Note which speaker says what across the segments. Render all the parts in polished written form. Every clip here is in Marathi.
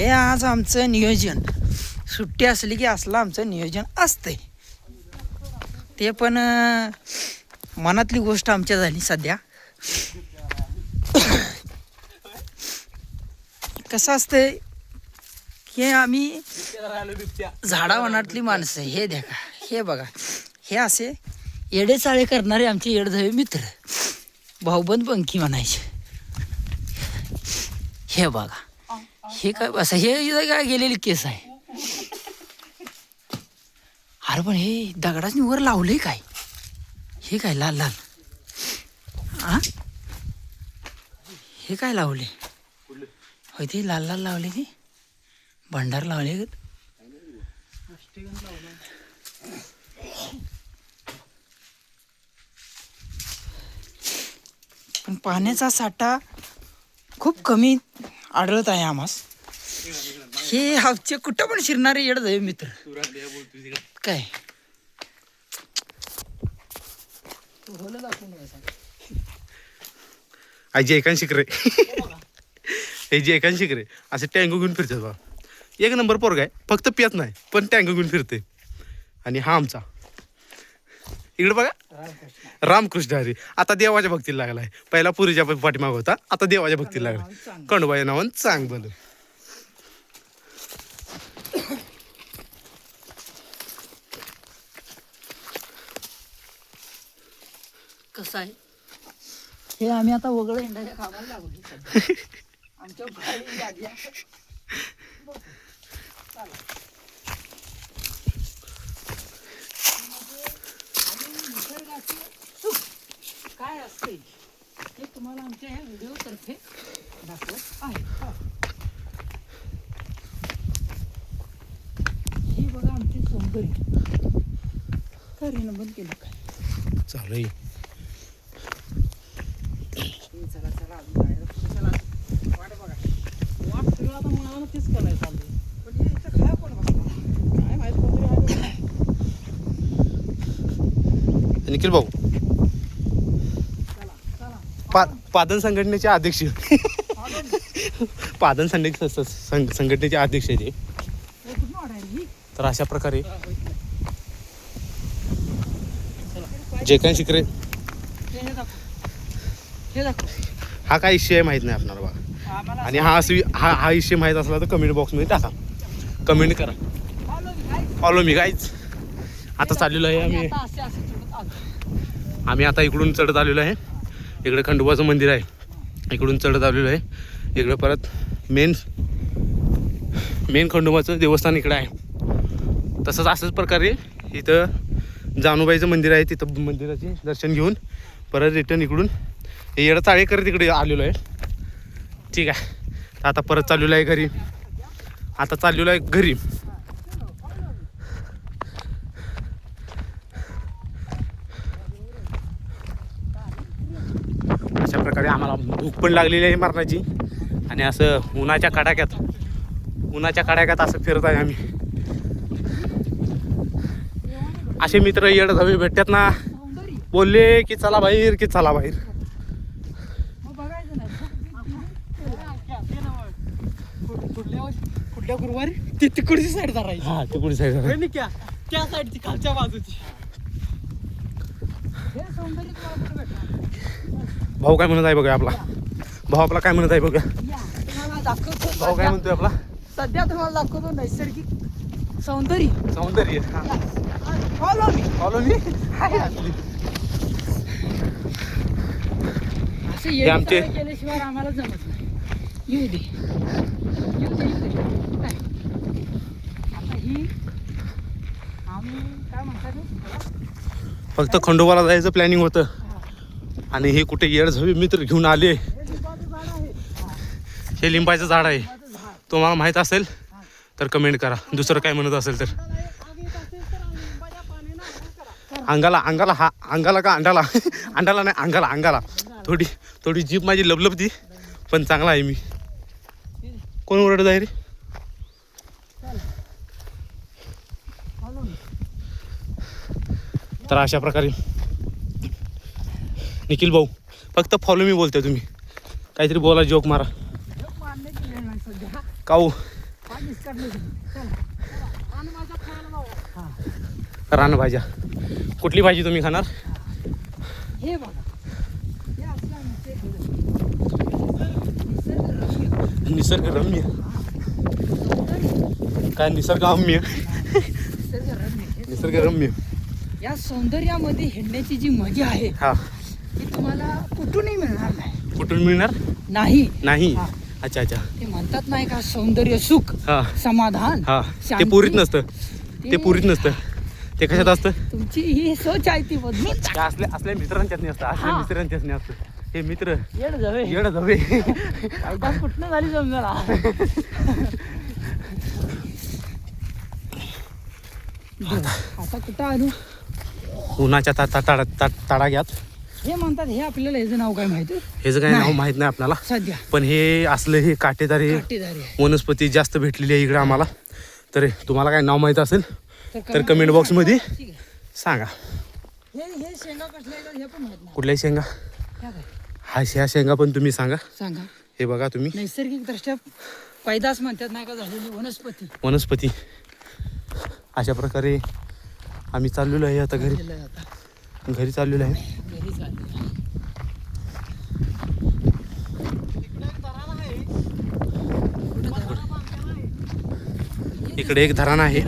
Speaker 1: हे आज आमचं नियोजन. सुट्टी असली की असलं आमचं नियोजन असतंय. ते पण मनातली गोष्ट आमच्या झाली सध्या. कसं असतंय हे आम्ही झाडावनातली माणसं. हे देखा, हे बघा, हे असे येडेचाळे करणारे आमचे येडधवे मित्र, भाऊबंद पंखी म्हणायचे. हे बघा, हे काय असं हे काय गेलेली केस आहे. अरे पण हे दगडाच वर लावलंय काय? हे काय लाल लाल आ हे काय लावले? होय ते लाल लाल लावले, ते भंडार लावले. पण पाण्याचा साठा खूप कमी आढळत आहे आम्हास. हे हावचे कुठं पण शिरणारे येडधवे मित्र काय.
Speaker 2: आजी एकान शिकरे हे जे एकान शिकरे असे टँगो घेऊन फिरतात बा. एक नंबर पोरगा आहे, फक्त पियत नाही पण टँगो घेऊन फिरते. आणि हा आमचा इकडे बघा रामकृष्ण हरी. आता देवाच्या भक्तीला लागलाय. पहिला पुरीच्या पाठीमाग होता, आता देवाच्या भक्तीला लागलाय. खंडोबा नावान चांग बोल.
Speaker 1: कसं आहे हे आम्ही आता वगळं इंडाच्या कामाला लागलो. आमच्या गाडी काय असते हे तुम्हाला आमच्या ह्या व्हिडिओ तर्फे दाखवत आहे. हे बघा आमचे सौंदर्य. काय रे बंद केलं काय
Speaker 2: चालू
Speaker 1: चला चला चला वाट बघा. वाट सगळं आता मला तेच करायला चाललंय. पण हे इथं खाया कोण बसला काय माहित. कोणतरी
Speaker 2: निखिल भाऊ पादन संघटनेचे अध्यक्ष पादन संघटनेचे अध्यक्ष आहे ते. तर अशा प्रकारे जे काही शिकरे हा काय इश्यू आहे माहित नाही आपणाला बघा. आणि हा इश्यू माहित असला तर कमेंट बॉक्समध्ये टाका, कमेंट करा. Follow me guys. आता चाललेलो आहे आम्ही आता इकडून चढत आलेलो आहे. इकडे खंडोबाचं मंदिर आहे, इकडून चढत आलेलो आहे. इकडे परत मेन खंडोबाचं देवस्थान इकडे आहे. तसंच असंच प्रकारे इथं जानूबाईचं मंदिर आहे. तिथं मंदिराचे दर्शन घेऊन परत रिटर्न इकडून येडा चाळे करत इकडे आलेलो आहे. ठीक आहे, आता परत चाललेलो आहे घरी. अशा प्रकारे आम्हाला भूक पण लागलेली आहे मरणाची. आणि असं उन्हाच्या कडाक्यात असं फिरत आहे आम्ही. असे मित्र येडधवे भेटतात ना, बोलले की चला बाहेर
Speaker 1: कुठल्या गुरुवारी ती तिकडची साईड धरायची.
Speaker 2: हा तिकडची साईड
Speaker 1: त्या साईडची खालच्या बाजूची.
Speaker 2: भाऊ काय म्हणत आहे बघा आपला. भाऊ काय म्हणत आहे बघा.
Speaker 1: तुम्हाला दाखवतो
Speaker 2: भाऊ काय म्हणतोय आपला.
Speaker 1: सध्या तुम्हाला दाखवतो नैसर्गिक सौंदर्य.
Speaker 2: फॉलो मी
Speaker 1: असे आमचे केल्याशिवाय आम्हाला जमत नाही. येऊ दे काय आता ही आम्ही काय म्हणतात
Speaker 2: फक्त खंडोबाला जायचं प्लॅनिंग होतं. आणि हे कुठे येडझवे मित्र घेऊन आले. हे लिंबाचं झाड आहे. तुम्हाला माहीत असेल तर कमेंट करा. दुसरं काय म्हणत असेल तर. अंगाला थोडी जीभ माझी लबलबती पण चांगला आहे मी. कोण ओरडत आहे रे. तर अशा प्रकारे निखिल भाऊ फक्त फॉलो मी बोलतोय. तुम्ही काहीतरी बोला, जोक मारा. काऊ रानभाज्या. कुठली भाजी तुम्ही खाणार?
Speaker 1: हे बघा हे असलं
Speaker 2: निसर्गरम्य. काय निसर्गरम्य? निसर्गरम्य.
Speaker 1: या सौंदर्यामध्ये हिंडण्याची जी मजा आहे
Speaker 2: हा,
Speaker 1: ती तुम्हाला कुठूनही मिळणार नाही.
Speaker 2: कुठून मिळणार
Speaker 1: नाही
Speaker 2: नाही.
Speaker 1: हा.
Speaker 2: अच्छा अच्छा.
Speaker 1: ते म्हणतात नाही का सौंदर्य सुख
Speaker 2: हा
Speaker 1: समाधान
Speaker 2: हा, ते
Speaker 1: शांती.
Speaker 2: पुरीत नसतं. ते पुरीत नसतं. ते कशात असतं?
Speaker 1: तुमची ही सोच आहे ती बदलून
Speaker 2: ते असल्या मित्रांच्याच नाही असतं. असल्या
Speaker 1: हा.
Speaker 2: मित्रांच्याच नाही असतं. हे मित्र
Speaker 1: येड जावे
Speaker 2: येडं जावे.
Speaker 1: कायदा कुठनं झाली समजा. आता कुठं आलो?
Speaker 2: उन्हाच्या तडाग्यात.
Speaker 1: हे म्हणतात हे आपल्याला ह्याचं नाव काय माहिती
Speaker 2: हेच काही नाव
Speaker 1: नाही.
Speaker 2: माहित नाही आपल्याला.
Speaker 1: सध्या
Speaker 2: पण हे असलं हे काटेदारी
Speaker 1: काटेदारी आहे.
Speaker 2: वनस्पती जास्त भेटलेली आहे इकडे आम्हाला. तर तुम्हाला काय नाव माहित असेल तर
Speaker 1: comment
Speaker 2: कमेंट बॉक्समध्ये
Speaker 1: ठीक आहे.
Speaker 2: सांगा.
Speaker 1: हे शेंगा कसल्या आहेत हे पण माहित नाही.
Speaker 2: कुठल्याही शेंगा.
Speaker 1: ह्या काय?
Speaker 2: ह्या शेंगा पण तुम्ही सांगा.
Speaker 1: सांगा.
Speaker 2: हे बघा तुम्ही
Speaker 1: नैसर्गिक दृष्ट्या पैदास म्हणतात नाही का झालेली वनस्पती
Speaker 2: वनस्पती. अशा प्रकारे आम्ही चाललेलो आहे आता घरी.
Speaker 1: केलं जातं.
Speaker 2: घरी चाललेलो आहे.
Speaker 1: घरी चाललेलं आहे.
Speaker 2: इकडे एक धरण आहे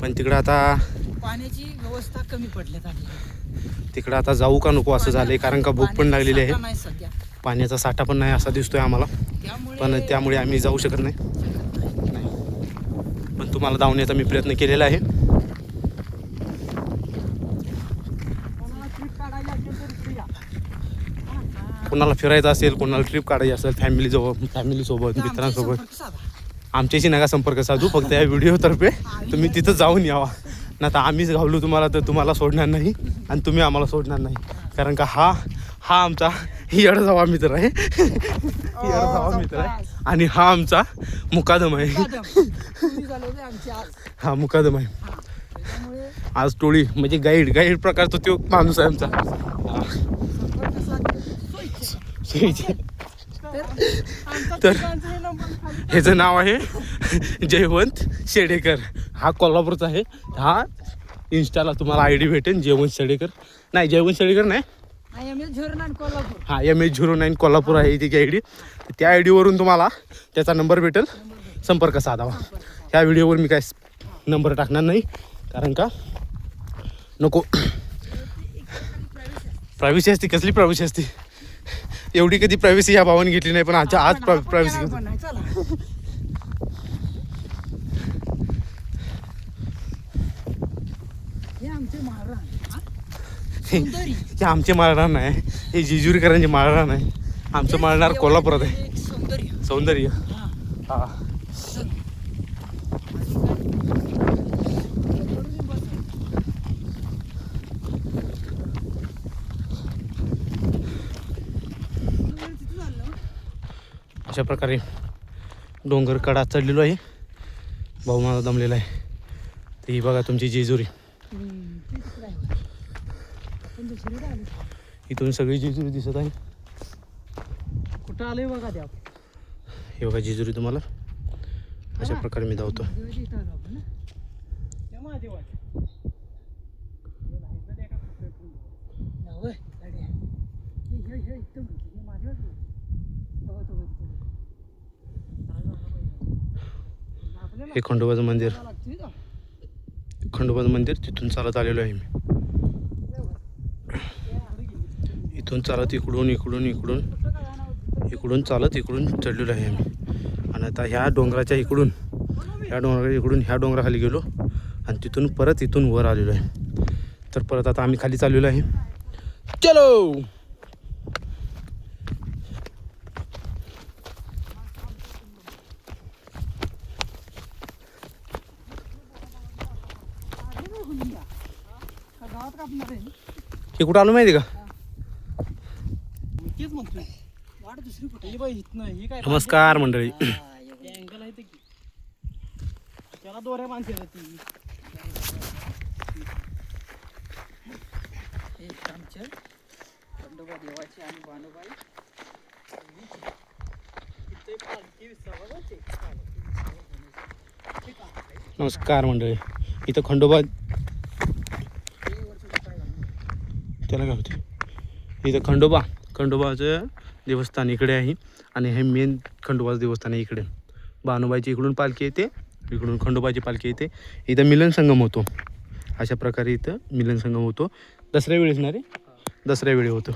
Speaker 2: पण तिकडं आता
Speaker 1: पाण्याची व्यवस्था कमी पडल्यात आणि
Speaker 2: तिकडं आता जाऊ का नको असं झालंय. कारण का भूक पण लागलेली आहे.
Speaker 1: नाही सध्या
Speaker 2: पाण्याचा साठा पण नाही असा दिसतोय आम्हाला. पण त्यामुळे आम्ही जाऊ शकत नाही. पण तुम्हाला धावण्याचा मी प्रयत्न केलेला आहे. कोणाला फिरायचं असेल, कोणाला ट्रिप काढायची असेल, फॅमिलीसोबत मित्रांसोबत, आमच्याशी नका संपर्क साधू. फक्त या व्हिडिओतर्फे तुम्ही तिथं जाऊन यावा. ना तर आम्हीच घावलो तुम्हाला तर तुम्हाला सोडणार नाही आणि तुम्ही आम्हाला सोडणार नाही. कारण का हा आमचा येडजावा मित्र आहे. येडजावा मित्र आहे आणि हा आमचा मुकादम आहे. हा मुकादम आहे. आज टोळी म्हणजे गाईड प्रकारचा तो माणूस आहे आमचा. तर ह्याचं नाव आहे जयवंत शेडेकर. हा कोल्हापूरचा आहे. हा इंस्टाला तुम्हाला ID भेटेल जयवंत शेडेकर. नाही जयवंत शेडेकर नाही, हा MS09 कोल्हापूर आहे त्याची ID. त्या ID वरून तुम्हाला त्याचा नंबर भेटेल, संपर्क साधावा. ह्या व्हिडिओवर मी काय नंबर टाकणार नाही कारण का नको. प्रायव्हसी असते. कसली प्रायव्हसी असते? एवढी कधी प्रायव्हसी या भावाने घेतली नाही. पण आज प्रायव्हसी घेतो. हे आमचे माळरान आहे. हे जेजुरीकरांचे माळरान आहे. आमचं माळणार कोल्हापुरात आहे. सौंदर्य. हा अशा प्रकारे डोंगर कडा चढलेलो आहे. भाऊ माझा दमलेला आहे. ती बघा तुमची जेजुरी. इथून सगळी जेजुरी दिसत आहे.
Speaker 1: कुठं आलोय बघा त्या
Speaker 2: हे बघा जेजुरी तुम्हाला अशा प्रकारे मी धावतो. हे खंडोबाचं मंदिर तिथून चालत आलेलो आहे मी. इथून चालत इकडून चालत इकडून चढलेलो आहे आम्ही. आणि आता ह्या डोंगराच्या इकडून ह्या डोंगराखाली गेलो आणि तिथून परत इथून वर आलेलो आहे. तर परत आता आम्ही खाली चाललेलो आहे. चलो हे कुठं आलो माहिती का? नमस्कार मंडळी.
Speaker 1: त्याला दोऱ्या माणसे खंडोबा देवाची आणि बानुबाई
Speaker 2: नमस्कार मंडळी. इथं खंडोबा त्याला काय होते, इथं खंडोबाचं देवस्थान इकडे आहे आणि हे मेन खंडोबाचं देवस्थान आहे इकडे. बानुबाईची इकडून पालखी येते, इकडून खंडोबाची पालखी येते. इथं मिलन संगम होतो. अशा प्रकारे इथं मिलन संगम होतो. दसऱ्या वेळेस ना रे, दसऱ्या वेळी होतो.